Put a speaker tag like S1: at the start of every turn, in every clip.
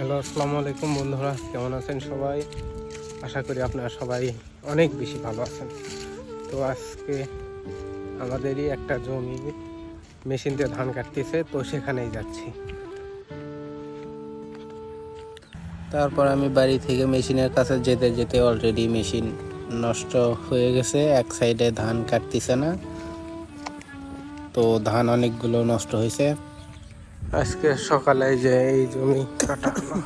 S1: Hello, আসসালামু আলাইকুম বন্ধুরা, কেমন আছেন সবাই? আশা করি আপনারা সবাই অনেক বেশি ভালো আছেন। তো আজকে আমাদেরই একটা জমি মেশিন দিয়ে ধান কাটতেছে, তো সেখানেই যাচ্ছি।
S2: তারপর আমি বাড়ি থেকে মেশিনের কাছে যেতে যেতে অলরেডি মেশিন নষ্ট হয়ে গেছে, এক সাইডে ধান কাটতেছে না, তো ধান অনেকগুলো নষ্ট হয়েছে।
S1: আজকে সকালে যে এই জমি কাটা হলো।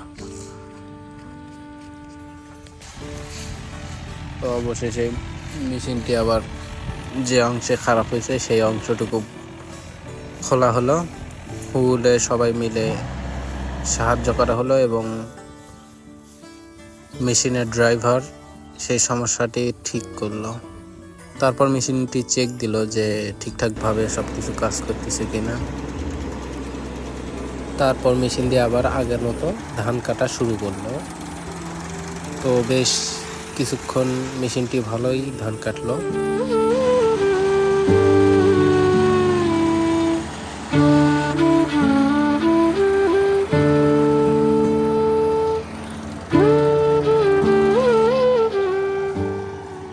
S2: তো অবশেষে মেশিনটি আবার যে অংশে খারাপ হয়েছে সেই অংশটুকু খোলা হলো, খুলে সবাই মিলে সাহায্য করা হলো এবং মেশিনের ড্রাইভার সেই সমস্যাটি ঠিক করলো। তারপর মেশিনটি চেক দিল যে ঠিকঠাকভাবে সব কিছু কাজ করতেছে কিনা। তারপর মেশিন দিয়ে আবার আগের মতো ধান কাটা শুরু করলো। তো বেশ কিছুক্ষণ মেশিনটি ভালোই ধান কাটলো।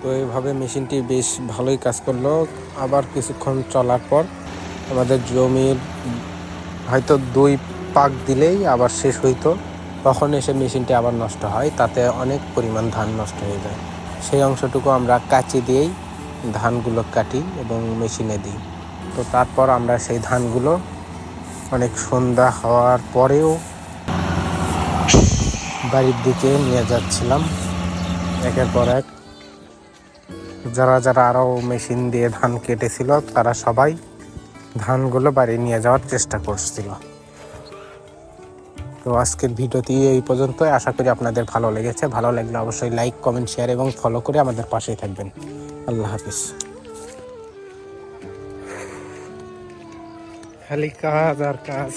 S1: তো এইভাবে মেশিনটি বেশ ভালোই কাজ করলো। আবার কিছুক্ষণ চলার পর আমাদের জমির হয়তো 2 পাক দিলেই আবার শেষ হইতো, তখন এসে মেশিনটি আবার নষ্ট হয়, তাতে অনেক পরিমাণ ধান নষ্ট হয়ে যায়। সেই অংশটুকু আমরা কাঁচি দিয়েই ধানগুলো কাটি এবং মেশিনে দিই। তো তারপর আমরা সেই ধানগুলো অনেক সন্ধ্যা হওয়ার পরেও বাড়ির দিকে নিয়ে যাচ্ছিলাম একের পর এক। যারা যারা আরও মেশিন দিয়ে ধান কেটেছিল তারা সবাই ধানগুলো বাড়ি নিয়ে যাওয়ার চেষ্টা করছিল। তো আজকের ভিডিওটি এই পর্যন্তই। আশা করি আপনাদের ভালো লেগেছে। ভালো লাগলে অবশ্যই লাইক, কমেন্ট, শেয়ার এবং ফলো করে আমাদের পাশেই থাকবেন। আল্লাহ হাফিজ। খালি কাজ আর কাজ।